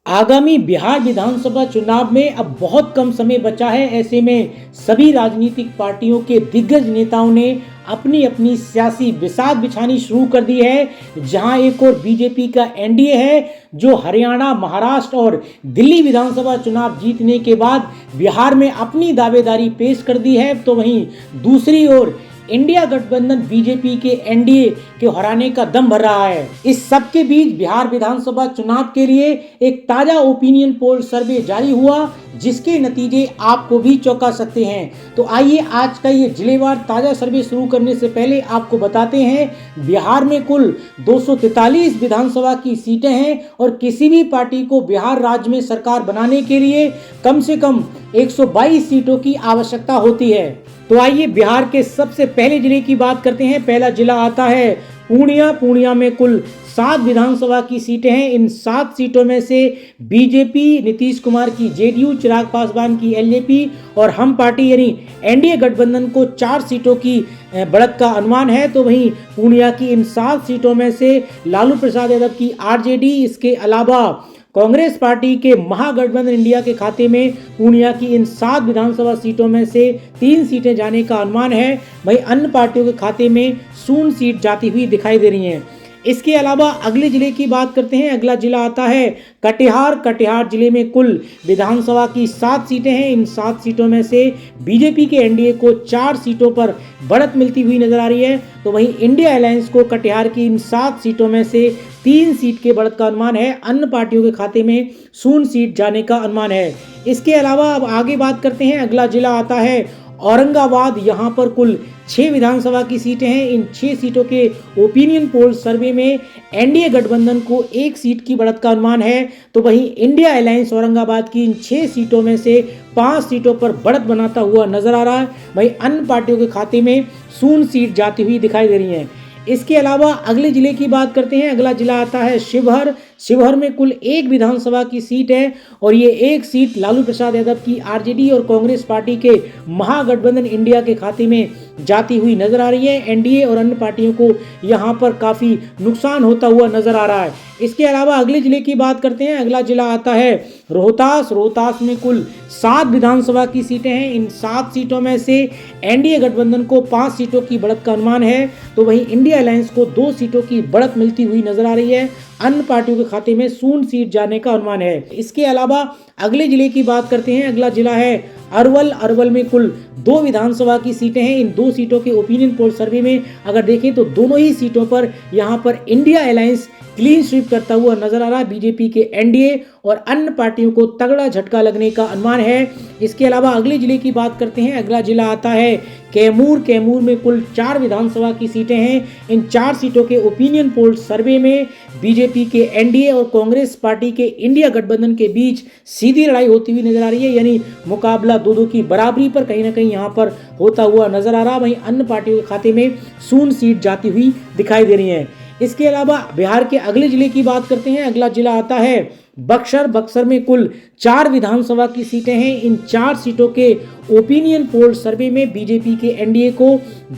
आगामी बिहार विधानसभा चुनाव में अब बहुत कम समय बचा है। ऐसे में सभी राजनीतिक पार्टियों के दिग्गज नेताओं ने अपनी अपनी सियासी बिसात बिछानी शुरू कर दी है। जहां एक और बीजेपी का एनडीए है जो हरियाणा, महाराष्ट्र और दिल्ली विधानसभा चुनाव जीतने के बाद बिहार में अपनी दावेदारी पेश कर दी है, तो वहीं दूसरी ओर इंडिया गठबंधन बीजेपी के एनडीए के हराने का दम भर रहा है। इस सब के बीच बिहार विधानसभा चुनाव के लिए एक ताजा ओपिनियन पोल सर्वे जारी हुआ, जिसके नतीजे आपको भी चौंका सकते हैं। तो आइए आज का ये जिलेवार ताजा सर्वे शुरू करने से पहले आपको बताते हैं बिहार में कुल 243 विधानसभा की सीटें हैं और किसी भी पार्टी को बिहार राज्य में सरकार बनाने के लिए कम से कम 122 सीटों की आवश्यकता होती है। तो आइए बिहार के सबसे पहले जिले की बात करते हैं। पहला जिला आता है पूर्णिया। पूर्णिया में कुल 7 विधानसभा की सीटें हैं। इन 7 सीटों में से बीजेपी नीतीश कुमार की जेडीयू, चिराग पासवान की एलजेपी और हम पार्टी यानी एनडीए गठबंधन को 4 सीटों की बढ़त का अनुमान है। तो वहीं पूर्णिया की इन 7 सीटों में से लालू प्रसाद यादव की आरजेडी, इसके अलावा कांग्रेस पार्टी के महागठबंधन इंडिया के खाते में पूर्णिया की इन 7 विधानसभा सीटों में से 3 सीटें जाने का अनुमान है। वहीं अन्य पार्टियों के खाते में 0 सीट जाती हुई दिखाई दे रही हैं। इसके अलावा अगले जिले की बात करते हैं। अगला जिला आता है कटिहार। कटिहार जिले में कुल विधानसभा की 7 सीटें हैं। इन 7 सीटों में से बीजेपी के एनडीए को 4 सीटों पर बढ़त मिलती हुई नजर आ रही है। तो वहीं इंडिया अलायंस को कटिहार की इन 7 सीटों में से 3 सीट के बढ़त का अनुमान है। अन्य पार्टियों के खाते में 0 सीट जाने का अनुमान है। इसके अलावा अब आगे बात करते हैं। अगला जिला आता है औरंगाबाद। यहाँ पर कुल 6 विधानसभा की सीटें हैं। इन 6 सीटों के ओपिनियन पोल सर्वे में एनडीए गठबंधन को 1 सीट की बढ़त का अनुमान है। तो वहीं इंडिया अलायंस औरंगाबाद की इन 6 सीटों में से 5 सीटों पर बढ़त बनाता हुआ नजर आ रहा है। वहीं अन्य पार्टियों के खाते में 0 सीट जाती हुई दिखाई दे रही है। इसके अलावा अगले जिले की बात करते हैं। अगला जिला आता है शिवहर। शिवहर में कुल 1 विधानसभा की सीट है और ये 1 सीट लालू प्रसाद यादव की आरजेडी और कांग्रेस पार्टी के महागठबंधन इंडिया के खाते में जाती हुई नजर आ रही है। एनडीए और अन्य पार्टियों को यहाँ पर काफी नुकसान होता हुआ नजर आ रहा है। इसके अलावा अगले जिले की बात करते हैं। अगला जिला आता है रोहतास। रोहतास में कुल 7 विधानसभा की सीटें हैं। इन 7 सीटों में से एनडीए गठबंधन को 5 सीटों की बढ़त का अनुमान है। तो वहीं इंडिया अलायंस को 2 सीटों की बढ़त मिलती हुई नजर आ रही है। अन्य पार्टियों के खाते में 0 सीट जाने का अनुमान है। इसके अलावा अगले जिले की बात करते हैं। अगला जिला है अरवल। अरवल में कुल 2 विधानसभा की सीटें हैं। इन 2 सीटों के ओपिनियन पोल सर्वे में अगर देखें तो दोनों ही सीटों पर यहाँ पर इंडिया अलायंस क्लीन स्वीप करता हुआ नजर आ रहा है। बीजेपी के एनडीए और अन्य पार्टियों को तगड़ा झटका लगने का अनुमान है। इसके अलावा अगले जिले की बात करते हैं। अगला जिला आता है कैमूर। कैमूर में कुल 4 विधानसभा की सीटें हैं। इन 4 सीटों के ओपिनियन पोल सर्वे में बीजेपी के एनडीए और कांग्रेस पार्टी के इंडिया गठबंधन के बीच सीधी लड़ाई होती हुई नजर आ रही है, यानी मुकाबला 2-2 की बराबरी पर कहीं ना कहीं यहाँ पर होता हुआ नजर आ रहा। वहीं अन्य पार्टियों के खाते में 0 सीट जाती हुई दिखाई दे रही है। इसके अलावा बिहार के अगले जिले की बात करते हैं। अगला जिला आता है बक्सर। बक्सर में कुल 4 विधानसभा की सीटें हैं। इन 4 सीटों के ओपिनियन पोल सर्वे में बीजेपी के एनडीए को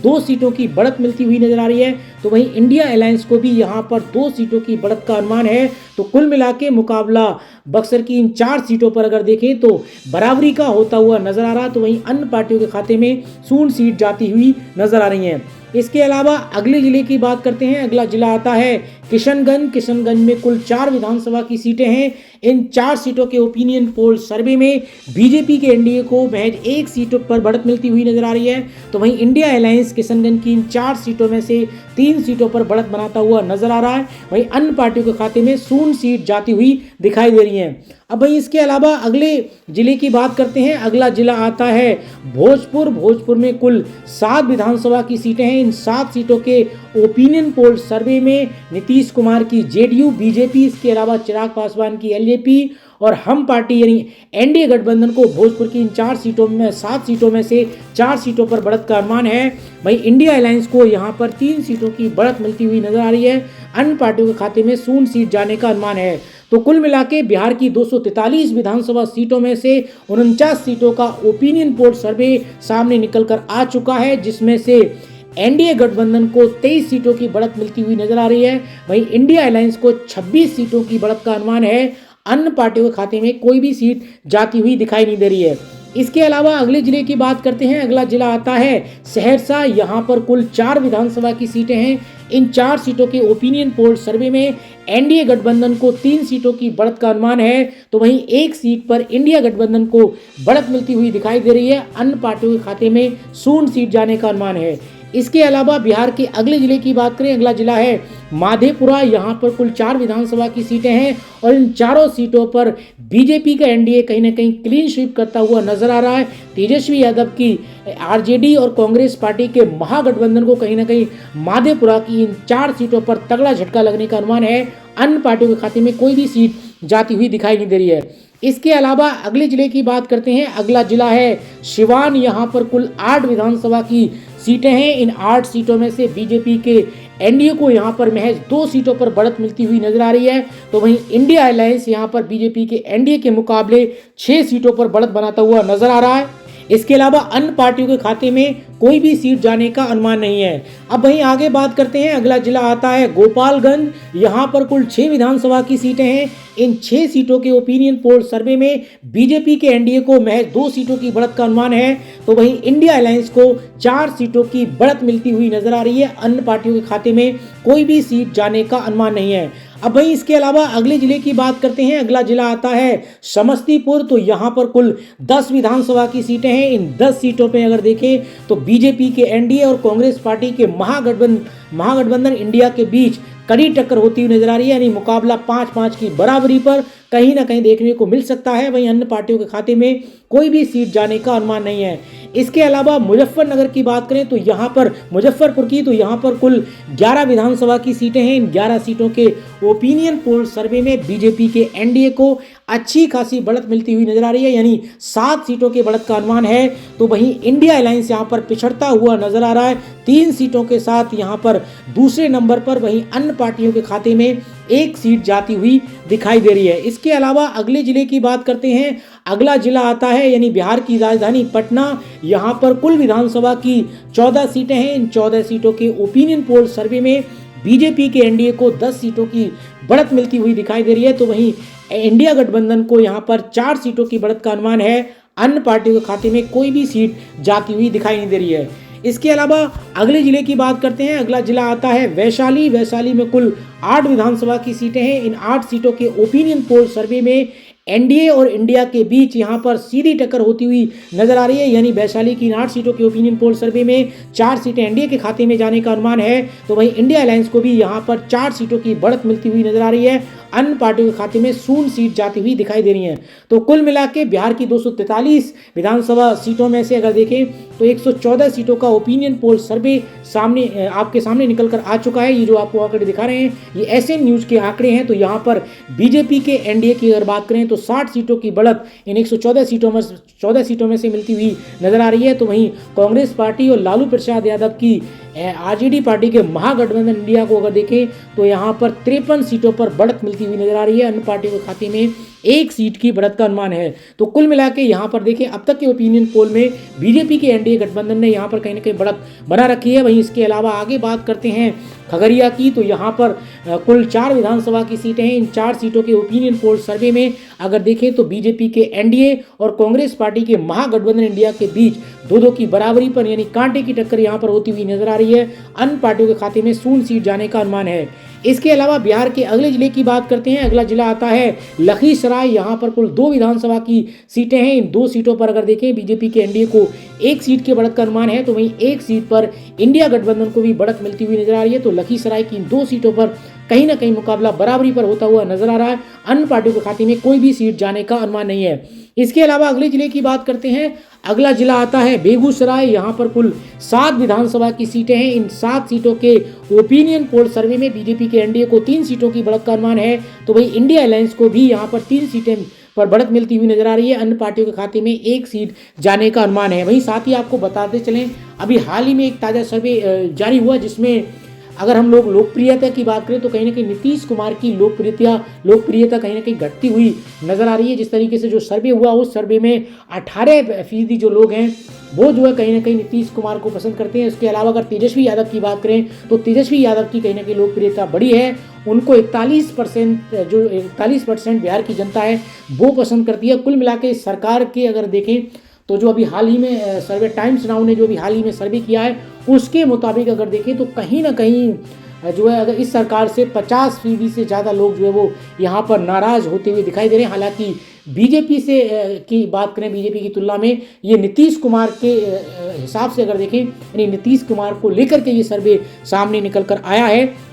2 सीटों की बढ़त मिलती हुई नजर आ रही है। तो वहीं इंडिया अलायंस को भी यहां पर 2 सीटों की बढ़त का अनुमान है। तो कुल मिला के मुकाबला बक्सर की इन 4 सीटों पर अगर देखें तो बराबरी का होता हुआ नजर आ रहा। तो वहीं अन्य पार्टियों के खाते में 0 सीट जाती हुई नजर आ रही है। इसके अलावा अगले जिले की बात करते हैं। अगला जिला आता है किशनगंज। किशनगंज में कुल 4 विधानसभा की सीटें हैं। इन 4 सीटों के ओपिनियन पोल सर्वे में बीजेपी के एनडीए को महज 1 सीट पर बढ़त मिलती हुई नजर आ रही है। तो वहीं इंडिया अलायंस किशनगंज की इन 4 सीटों में से 3 सीटों पर बढ़त बनाता हुआ नजर आ रहा है। वहीं अन्य पार्टियों के खाते में 0 सीट जाती हुई दिखाई दे रही है। अब वहीं इसके अलावा अगले जिले की बात करते हैं। अगला जिला आता है भोजपुर। भोजपुर में कुल 7 विधानसभा की सीटें हैं। इन 7 सीटों के ओपिनियन पोल सर्वे में नीतीश कुमार की जेडीयू, बीजेपी, इसके अलावा चिराग पासवान की एलजेपी और हम पार्टी यानी एनडीए गठबंधन को भोजपुर की इन 4 सीटों में 7 सीटों में से 4 सीटों पर बढ़त का अनुमान है। वहीं इंडिया अलायंस को यहां पर 3 सीटों की बढ़त मिलती हुई नजर आ रही है। अन्य पार्टियों के खाते में 0 सीट जाने का अनुमान है। तो कुल मिला के बिहार की 243 विधानसभा सीटों में से 49 सीटों का ओपिनियन पोल सर्वे सामने निकल कर आ चुका है, जिसमें से एनडीए गठबंधन को 23 सीटों की बढ़त मिलती हुई नजर आ रही है। वहीं इंडिया अलायंस को 26 सीटों की बढ़त का अनुमान है। अन्य पार्टियों के खाते में कोई भी सीट जाती हुई दिखाई नहीं दे रही है। इसके अलावा अगले जिले की बात करते हैं। अगला जिला आता है सहरसा। यहाँ पर कुल 4 विधानसभा की सीटें हैं। इन 4 सीटों के ओपिनियन पोल सर्वे में एनडीए गठबंधन को 3 सीटों की बढ़त का अनुमान है, तो वहीं 1 सीट पर इंडिया गठबंधन को बढ़त मिलती हुई दिखाई दे रही है। अन्य पार्टियों के खाते में 0 सीट जाने का अनुमान है। इसके अलावा बिहार के अगले जिले की बात करें, अगला जिला है माधेपुरा। यहाँ पर कुल 4 विधानसभा की सीटें हैं और इन चारों सीटों पर बीजेपी का एनडीए कहीं ना कहीं क्लीन स्वीप करता हुआ नजर आ रहा है। तेजस्वी यादव की आरजेडी और कांग्रेस पार्टी के महागठबंधन को कहीं ना कहीं माधेपुरा की इन 4 सीटों पर तगड़ा झटका लगने का अनुमान है। अन्य पार्टियों के खाते में कोई भी सीट जाती हुई दिखाई नहीं दे रही है। इसके अलावा अगले जिले की बात करते हैं। अगला जिला है सिवान। यहाँ पर कुल 8 विधानसभा की सीटें हैं। इन 8 सीटों में से बीजेपी के एनडीए को यहाँ पर महज 2 सीटों पर बढ़त मिलती हुई नजर आ रही है, तो वहीं इंडिया अलायंस यहाँ पर बीजेपी के एनडीए के मुकाबले 6 सीटों पर बढ़त बनाता हुआ नजर आ रहा है। इसके अलावा अन्य पार्टियों के खाते में कोई भी सीट जाने का अनुमान नहीं है। अब वहीं आगे बात करते हैं। अगला जिला आता है गोपालगंज। यहाँ पर कुल 6 विधानसभा की सीटें हैं। इन 6 सीटों के ओपिनियन पोल सर्वे में बीजेपी के एनडीए को महज 2 सीटों की बढ़त का अनुमान है, तो वहीं इंडिया अलायंस को 4 सीटों की बढ़त मिलती हुई नजर आ रही है। अन्य पार्टियों के खाते में कोई भी सीट जाने का अनुमान नहीं है। अब वहीं इसके अलावा अगले जिले की बात करते हैं। अगला जिला आता है समस्तीपुर। तो यहाँ पर कुल 10 विधानसभा की सीटें हैं। इन 10 सीटों पे अगर देखें तो बीजेपी के एनडीए और कांग्रेस पार्टी के महागठबंधन इंडिया के बीच कड़ी टक्कर होती हुई नजर आ रही है, यानी मुकाबला 5-5 की बराबरी पर कहीं ना कहीं देखने को मिल सकता है। वहीं अन्य पार्टियों के खाते में कोई भी सीट जाने का अनुमान नहीं है। इसके अलावा मुजफ्फरनगर की बात करें तो यहाँ पर यहाँ पर कुल 11 विधानसभा की सीटें हैं। इन 11 सीटों के ओपिनियन पोल सर्वे में बीजेपी के एनडीए को अच्छी खासी बढ़त मिलती हुई नजर आ रही है, यानी 7 सीटों के बढ़त का अनुमान है, तो वहीं इंडिया अलायंस यहाँ पर पिछड़ता हुआ नजर आ रहा है 3 सीटों के साथ यहाँ पर दूसरे नंबर पर। वहीं अन्य पार्टियों के खाते में 1 सीट जाती हुई दिखाई दे रही है। इसके अलावा अगले जिले की बात करते हैं। अगला जिला आता है यानी बिहार की राजधानी पटना। यहाँ पर कुल विधानसभा की 14 सीटें हैं। इन 14 सीटों के ओपिनियन पोल सर्वे में बीजेपी के एनडीए को 10 सीटों की बढ़त मिलती हुई दिखाई दे रही है, तो वहीं इंडिया गठबंधन को यहाँ पर 4 सीटों की बढ़त का अनुमान है। अन्य पार्टियों के खाते में कोई भी सीट जाती हुई दिखाई नहीं दे रही है। इसके अलावा अगले जिले की बात करते हैं। अगला जिला आता है वैशाली। वैशाली में कुल 8 विधानसभा की सीटें हैं। इन 8 सीटों के ओपिनियन पोल सर्वे में एनडीए और इंडिया के बीच यहां पर सीधी टक्कर होती हुई नजर आ रही है, यानी वैशाली की 8 सीटों के ओपिनियन पोल सर्वे में 4 सीटें एनडीए के खाते में जाने का अनुमान है, तो वहीं इंडिया अलायंस को भी यहां पर 4 सीटों की बढ़त मिलती हुई नजर आ रही है। अन्य पार्टियों के खाते में 0 सीट जाती हुई दिखाई दे रही है। तो कुल मिला के बिहार की 243 विधानसभा सीटों में से अगर देखें तो 114 सीटों का ओपिनियन पोल सर्वे सामने आपके सामने निकल कर आ चुका है। ये जो आपको आंकड़े दिखा रहे हैं ये एसएन न्यूज के आंकड़े हैं। तो यहाँ पर बीजेपी के एनडीए की अगर बात करें तो 60 सीटों की बढ़त इन 114 सीटों में से मिलती हुई नजर आ रही है। तो वहीं कांग्रेस पार्टी और लालू प्रसाद यादव की आरजेडी पार्टी के महागठबंधन इंडिया को अगर देखें तो यहाँ पर 53 सीटों पर बढ़त मिलती हुई नजर आ रही है। अन्य पार्टियों के खाते में 1 सीट की बढ़त का अनुमान है। तो कुल मिला के यहाँ पर देखें अब तक के ओपिनियन पोल में बीजेपी के एनडीए गठबंधन ने यहाँ पर कहीं ना कहीं बढ़त बना रखी है। वहीं इसके अलावा आगे बात करते हैं खगड़िया की, तो यहाँ पर कुल 4 विधानसभा की सीटें हैं। इन 4 सीटों के ओपिनियन पोल सर्वे में अगर देखें तो बीजेपी के एनडीए और कांग्रेस पार्टी के महागठबंधन इंडिया के बीच 2-2 की बराबरी पर यानी कांटे की टक्कर यहाँ पर होती हुई नजर आ रही है। अन्य पार्टियों के खाते में 0 सीट जाने का अनुमान है। इसके अलावा बिहार के अगले जिले की बात करते हैं। अगला जिला आता है लखीसराय। यहाँ पर कुल 2 विधानसभा की सीटें हैं। इन 2 सीटों पर अगर देखें बीजेपी के एनडीए को 1 सीट के बढ़त का अनुमान है, तो वहीं 1 सीट पर इंडिया गठबंधन को भी बढ़त मिलती हुई नजर आ रही है। तो लखीसराय की इन 2 सीटों पर कहीं ना कहीं मुकाबला बराबरी पर होता हुआ नजर आ रहा है। अन्य पार्टियों के खाते में कोई भी सीट जाने का अनुमान नहीं है। इसके अलावा अगले जिले की बात करते हैं। अगला जिला आता है बेगूसराय। यहाँ पर कुल 7 विधानसभा की सीटें हैं। इन 7 सीटों के ओपिनियन पोल सर्वे में बीजेपी के एनडीए को 3 सीटों की बढ़त का अनुमान है, तो वहीं इंडिया अलायंस को भी यहाँ पर 3 सीटें पर बढ़त मिलती हुई नजर आ रही है। अन्य पार्टियों के खाते में 1 सीट जाने का अनुमान है। वहीं साथ ही आपको बताते चलें अभी हाल ही में एक ताज़ा सर्वे जारी हुआ जिसमें अगर हम लोग लोकप्रियता की बात करें तो कहीं ना कहीं नीतीश कुमार की लोकप्रियता कहीं ना कहीं घटती हुई नजर आ रही है। जिस तरीके से जो सर्वे हुआ उस सर्वे में 18% जो लोग हैं वो जो है कहीं ना कहीं नीतीश कुमार को पसंद करते हैं। इसके अलावा अगर तेजस्वी यादव की बात करें तो तेजस्वी यादव की कहीं ना कहीं लोकप्रियता बढ़ी है। उनको 41% बिहार की जनता है वो पसंद करती है। कुल मिला के सरकार के अगर देखें तो जो अभी हाल ही में सर्वे टाइम्स नाउ ने जो अभी हाल ही में सर्वे किया है उसके मुताबिक अगर देखें तो कहीं ना कहीं जो है अगर इस सरकार से 50% से ज़्यादा लोग जो है वो यहाँ पर नाराज होते हुए दिखाई दे रहे हैं। हालांकि बीजेपी से की बात करें, बीजेपी की तुलना में ये नीतीश कुमार के हिसाब से अगर देखें यानी नीतीश कुमार को लेकर के ये सर्वे सामने निकल कर आया है।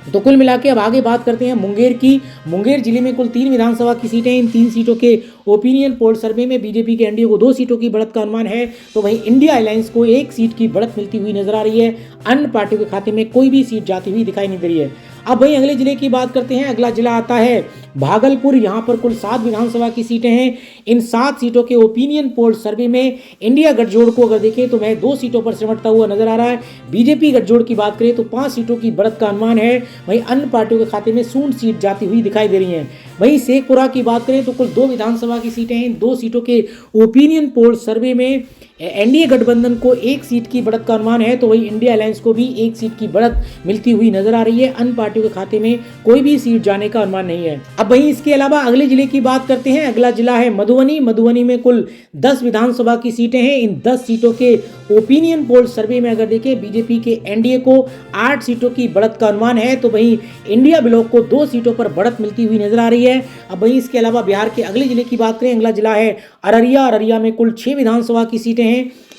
तो कुल मिला के अब आगे बात करते हैं मुंगेर की। मुंगेर जिले में कुल 3 विधानसभा की सीटें हैं। इन 3 सीटों के ओपिनियन पोल सर्वे में बीजेपी के एनडीए को 2 सीटों की बढ़त का अनुमान है, तो वहीं इंडिया अलायंस को 1 सीट की बढ़त मिलती हुई नजर आ रही है। अन्य पार्टियों के खाते में कोई भी सीट जाती हुई दिखाई नहीं दे रही है। अब वहीं अगले जिले की बात करते हैं। अगला जिला आता है भागलपुर। यहाँ पर कुल 7 विधानसभा की सीटें हैं। इन 7 सीटों के ओपिनियन पोल सर्वे में इंडिया गठजोड़ को अगर देखें तो वह 2 सीटों पर सिमटता हुआ नजर आ रहा है। बीजेपी गठजोड़ की बात करें तो 5 सीटों की बढ़त का अनुमान है। वहीं अन्य पार्टियों के खाते में 0 सीट जाती हुई दिखाई दे रही है। वहीं शेखपुरा की बात करें तो कुल 2 विधानसभा की सीटें हैं। इन 2 सीटों के ओपिनियन पोल सर्वे में एनडीए गठबंधन को 1 सीट की बढ़त का अनुमान है, तो वहीं इंडिया अलायंस को भी 1 सीट की बढ़त मिलती हुई नजर आ रही है। अन्य पार्टियों के खाते में कोई भी सीट जाने का अनुमान नहीं है। अब वहीं इसके अलावा अगले जिले की बात करते हैं। अगला जिला है मधुबनी। मधुबनी में कुल 10 विधानसभा की सीटें हैं। इन 10 सीटों के ओपिनियन पोल सर्वे में अगर देखें बीजेपी के एनडीए को 8 सीटों की बढ़त का अनुमान है, तो वहीं इंडिया ब्लॉक को 2 सीटों पर बढ़त मिलती हुई नजर आ रही है। अब वहीं इसके अलावा बिहार के अगले जिले की बात करें, अगला जिला है अररिया। अररिया में कुल 6 विधानसभा की सीटें हैं।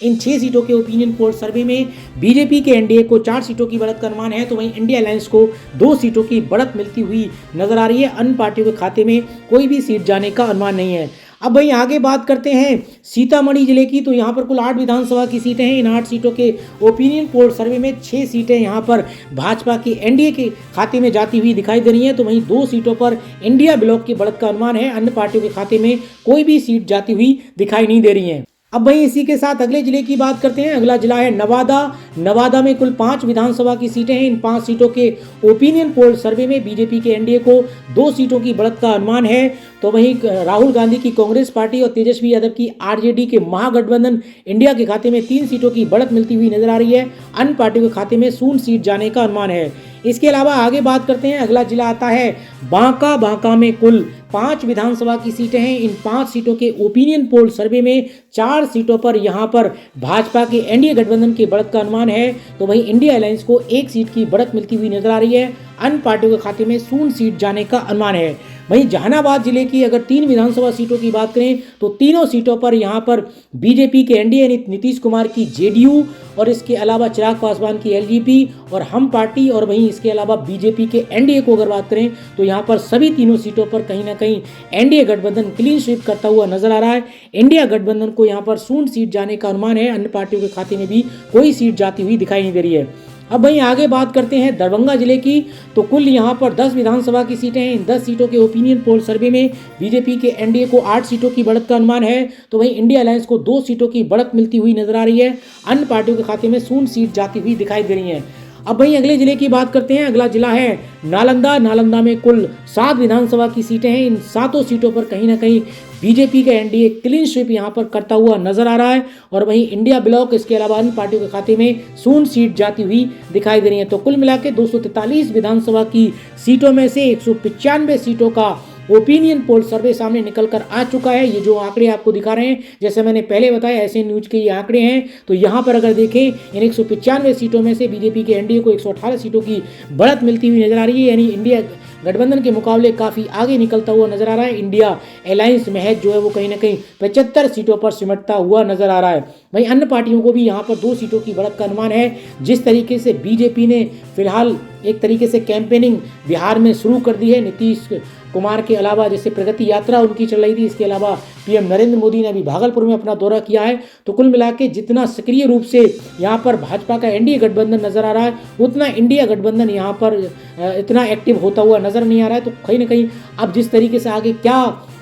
इन 6 सीटों के ओपिनियन पोल सर्वे में बीजेपी के एनडीए को 4 सीटों की बढ़त का अनुमान है, तो वहीं इंडिया अलायंस को 2 सीटों की बढ़त मिलती हुई नजर आ रही है। अन्य पार्टियों के खाते में कोई भी सीट जाने का अनुमान नहीं है। अब वहीं आगे बात करते हैं सीतामढ़ी जिले की। तो यहाँ पर कुल 8 विधानसभा की सीटें हैं। इन 8 सीटों के ओपिनियन पोल सर्वे में 6 सीटें यहाँ पर भाजपा की एनडीए के खाते में जाती हुई दिखाई दे रही हैं, तो वहीं 2 सीटों पर इंडिया ब्लॉक की बढ़त का अनुमान है। अन्य पार्टियों के खाते में कोई भी सीट जाती हुई दिखाई नहीं दे रही है। अब वहीं इसी के साथ अगले जिले की बात करते हैं। अगला जिला है नवादा। नवादा में कुल 5 विधानसभा की सीटें हैं। इन 5 सीटों के ओपिनियन पोल सर्वे में बीजेपी के एनडीए को 2 सीटों की बढ़त का अनुमान है, तो वहीं राहुल गांधी की कांग्रेस पार्टी और तेजस्वी यादव की आरजेडी के महागठबंधन इंडिया के खाते में 3 सीटों की बढ़त मिलती हुई नजर आ रही है। अन्य पार्टियों के खाते में 0 सीट जाने का अनुमान है। इसके अलावा आगे बात करते हैं। अगला जिला आता है बांका। बांका में कुल 5 विधानसभा की सीटें हैं। इन 5 सीटों के ओपिनियन पोल सर्वे में 4 सीटों पर यहां पर भाजपा के एनडीए गठबंधन की बढ़त का अनुमान है, तो वहीं इंडिया अलायंस को 1 सीट की बढ़त मिलती हुई नजर आ रही है। अन्य पार्टियों के खाते में 0 सीट जाने का अनुमान है। वहीं जहानाबाद जिले की अगर 3 विधानसभा सीटों की बात करें तो तीनों सीटों पर यहां पर बीजेपी के एनडीए नीतीश कुमार की जेडीयू और इसके अलावा चिराग पासवान की एलजेपी और हम पार्टी और वहीं इसके अलावा बीजेपी के एनडीए को अगर बात करें तो यहां पर सभी तीनों सीटों पर कहीं ना कहीं एनडीए गठबंधन क्लीन स्वीप करता हुआ नजर आ रहा है। इंडिया गठबंधन को यहां पर 0 सीट जाने का अनुमान है। अन्य पार्टियों के खाते में भी कोई सीट जाती हुई दिखाई नहीं दे रही है। अब वहीं आगे बात करते हैं दरभंगा जिले की। तो कुल यहाँ पर 10 विधानसभा की सीटें हैं। इन 10 सीटों के ओपिनियन पोल सर्वे में बीजेपी के एनडीए को 8 सीटों की बढ़त का अनुमान है, तो वहीं इंडिया अलायंस को 2 सीटों की बढ़त मिलती हुई नजर आ रही है। अन्य पार्टियों के खाते में 0 सीट जाती हुई दिखाई दे रही है। अब वहीं अगले जिले की बात करते हैं। अगला जिला है नालंदा। नालंदा में कुल 7 विधानसभा की सीटें हैं। इन 7 सीटों पर कहीं ना कहीं बीजेपी का एनडीए क्लीन स्वीप यहां पर करता हुआ नजर आ रहा है, और वहीं इंडिया ब्लॉक इसके अलावा अन्य पार्टियों के खाते में 0 सीट जाती हुई दिखाई दे रही है। तो कुल मिला के 243 विधानसभा की सीटों में से 195 सीटों का ओपिनियन पोल सर्वे सामने निकल कर आ चुका है। ये जो आंकड़े आपको दिखा रहे हैं, जैसे मैंने पहले बताया ऐसे न्यूज के ये आंकड़े हैं। तो यहाँ पर अगर देखें इन 195 सीटों में से बीजेपी के एनडीए को 118 सीटों की बढ़त मिलती हुई नजर आ रही है, यानी इंडिया गठबंधन के मुकाबले काफी आगे निकलता हुआ नजर आ रहा है। इंडिया अलायंस महज जो है वो कहीं ना कहीं 75 सीटों पर सिमटता हुआ नजर आ रहा है। वहीं अन्य पार्टियों को भी यहाँ पर 2 सीटों की बढ़त का अनुमान है। जिस तरीके से बीजेपी ने फिलहाल एक तरीके से कैंपेनिंग बिहार में शुरू कर दी है, नीतीश कुमार के अलावा जैसे प्रगति यात्रा उनकी चल रही थी, इसके अलावा पीएम नरेंद्र मोदी ने अभी भागलपुर में अपना दौरा किया है, तो कुल मिला के जितना सक्रिय रूप से यहाँ पर भाजपा का एनडीए गठबंधन नजर आ रहा है, उतना इंडिया गठबंधन यहाँ पर इतना एक्टिव होता हुआ नजर नहीं आ रहा है। तो कहीं ना कहीं अब जिस तरीके से आगे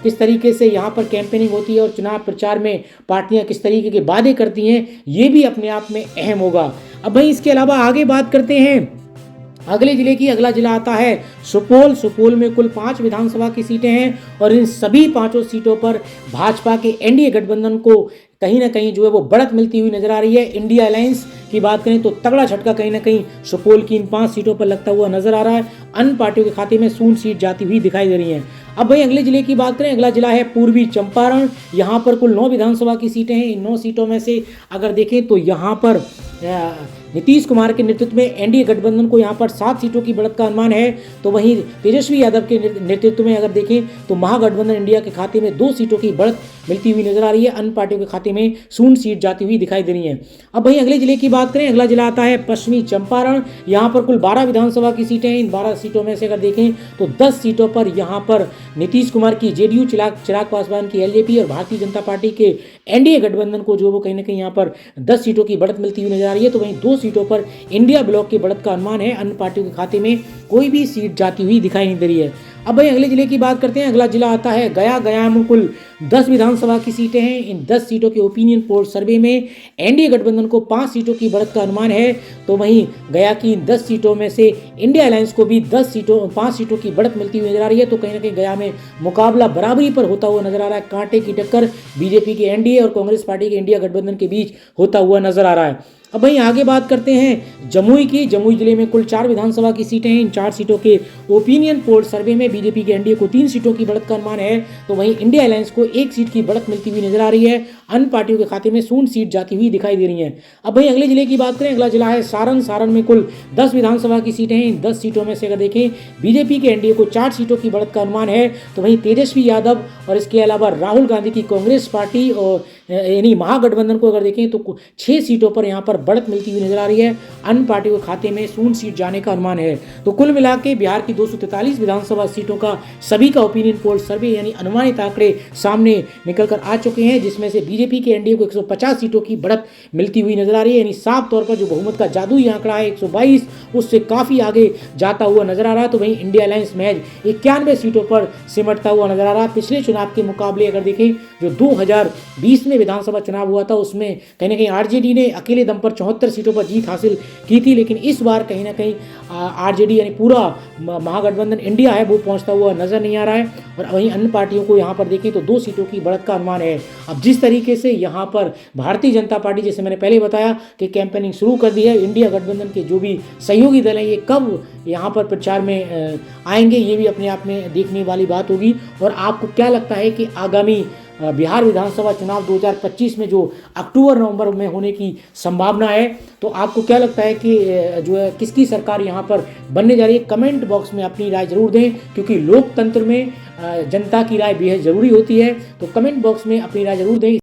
किस तरीके से यहाँ पर कैंपेनिंग होती है और चुनाव प्रचार में पार्टियां किस तरीके के वादे करती हैं, ये भी अपने आप में अहम होगा। अब भाई इसके अलावा आगे बात करते हैं अगले जिले की अगला जिला आता है सुपौल। सुपौल में कुल 5 विधानसभा की सीटें हैं और इन सभी 5 सीटों पर भाजपा के एनडीए गठबंधन को कहीं ना कहीं जो है वो बढ़त मिलती हुई नजर आ रही है। इंडिया अलायंस की बात करें तो तगड़ा झटका कहीं ना कहीं सुपौल की इन 5 सीटों पर लगता हुआ नजर आ रहा है। अन्य पार्टियों के खाते में शून्य सीट जाती हुई दिखाई दे रही है। अब भाई अगले जिले की बात करें, अगला जिला है पूर्वी चंपारण। यहाँ पर कुल 9 विधानसभा की सीटें हैं। इन 9 सीटों में से अगर देखें तो यहाँ पर नीतीश कुमार के नेतृत्व में एनडीए गठबंधन को यहाँ पर 7 सीटों की बढ़त का अनुमान है। तो वहीं तेजस्वी यादव के नेतृत्व में अगर देखें तो महागठबंधन इंडिया के खाते में 2 सीटों की बढ़त मिलती हुई नजर आ रही है। अन्य पार्टियों के खाते में शून्य सीट जाती हुई दिखाई दे रही है। अब वहीं अगले जिले की बात करें, अगला जिला आता है पश्चिमी चंपारण। यहाँ पर कुल 12 विधानसभा की सीटें हैं। इन 12 सीटों में से अगर देखें तो 10 सीटों पर यहाँ पर नीतीश कुमार की जेडीयू, चिराग पासवान की एलजेपी और भारतीय जनता पार्टी के एनडीए गठबंधन को जो वो कहीं ना कहीं यहाँ पर 10 सीटों की बढ़त मिलती हुई नजर आ रही है। तो वहीं 2 सीटों पर इंडिया ब्लॉक की बढ़त का अनुमान है। अन्य पार्टियों के खाते में कोई भी सीट जाती हुई दिखाई नहीं दे रही है। अब भाई अगले जिले की बात करते हैं। अगला जिला आता है गया। गया में कुल 10 विधानसभा की सीटें हैं। इन 10 सीटों के ओपिनियन पोल सर्वे में एनडीए गठबंधन को 5 सीटों की बढ़त का अनुमान है। तो वहीं गया की 10 सीटों में से इंडिया अलायंस को भी 5 सीटों की बढ़त मिलती हुई नजर आ रही है। तो कहीं ना कहीं गया में मुकाबला बराबरी पर होता हुआ नजर आ रहा है। कांटे की टक्कर बीजेपी के एनडीए और कांग्रेस पार्टी के इंडिया गठबंधन के बीच होता हुआ नजर आ रहा है। अब वहीं आगे बात करते हैं जमुई की। जमुई जिले में कुल 4 विधानसभा की सीटें हैं। इन 4 सीटों के ओपिनियन पोल सर्वे में बीजेपी के एनडीए को 3 सीटों की बढ़त का अनुमान है। तो वहीं इंडिया अलायंस को 1 सीट की बढ़त मिलती हुई नजर आ रही है। अन्य पार्टियों के खाते में शून्य सीट जाती हुई दिखाई दे रही है। अब वहीं अगले जिले की बात करें, अगला जिला है सारण। सारण में कुल 10 विधानसभा की सीटें हैं। इन 10 सीटों में से अगर देखें बीजेपी के एनडीए को 4 सीटों की बढ़त का अनुमान है। तो वहीं तेजस्वी यादव और इसके अलावा राहुल गांधी की कांग्रेस पार्टी और यानी महागठबंधन को अगर देखें तो 6 सीटों पर यहाँ पर बढ़त मिलती हुई नजर आ रही है। अन्य पार्टियों के खाते में शून्य सीट जाने का अनुमान है। तो कुल मिला के बिहार की 243 विधानसभा सीटों का सभी का ओपिनियन पोल सर्वे यानी अनुमानित आंकड़े सामने निकल कर आ चुके हैं, जिसमें से बीजेपी के एनडीए को 150 सीटों की बढ़त मिलती हुई नजर आ रही है। यानी साफ तौर पर जो बहुमत का जादुई आंकड़ा है 122, उससे काफी आगे जाता हुआ नजर आ रहा है। तो वहीं इंडिया अलायंस महज 91 सीटों पर सिमटता हुआ नजर आ रहा है। पिछले चुनाव के मुकाबले अगर देखें जो 2020 में विधानसभा चुनाव हुआ था उसमें कहीं ना कहीं आरजेडी ने अकेले दम पर 74 सीटों पर जीत हासिल की थी। लेकिन इस बार कहीं ना कहीं आरजेडी यानी पूरा महागठबंधन इंडिया है वो पहुंचता हुआ नजर नहीं आ रहा है। और वहीं अन्य पार्टियों को यहाँ पर देखें तो 2 सीटों की बढ़त का अनुमान है। अब जिस तरीके से यहाँ पर भारतीय जनता पार्टी, जैसे मैंने पहले बताया कि कैंपेनिंग शुरू कर दी है, इंडिया गठबंधन के जो भी सहयोगी दल हैं ये कब यहाँ पर प्रचार में आएंगे ये भी अपने आप में देखने वाली बात होगी। और आपको क्या लगता है कि आगामी बिहार विधानसभा चुनाव 2025 में जो अक्टूबर-नवंबर में होने की संभावना है, तो आपको क्या लगता है कि जो है किसकी सरकार यहाँ पर बनने जा रही है? कमेंट बॉक्स में अपनी राय जरूर दें, क्योंकि लोकतंत्र में जनता की राय बेहद ज़रूरी होती है। तो कमेंट बॉक्स में अपनी राय जरूर दें।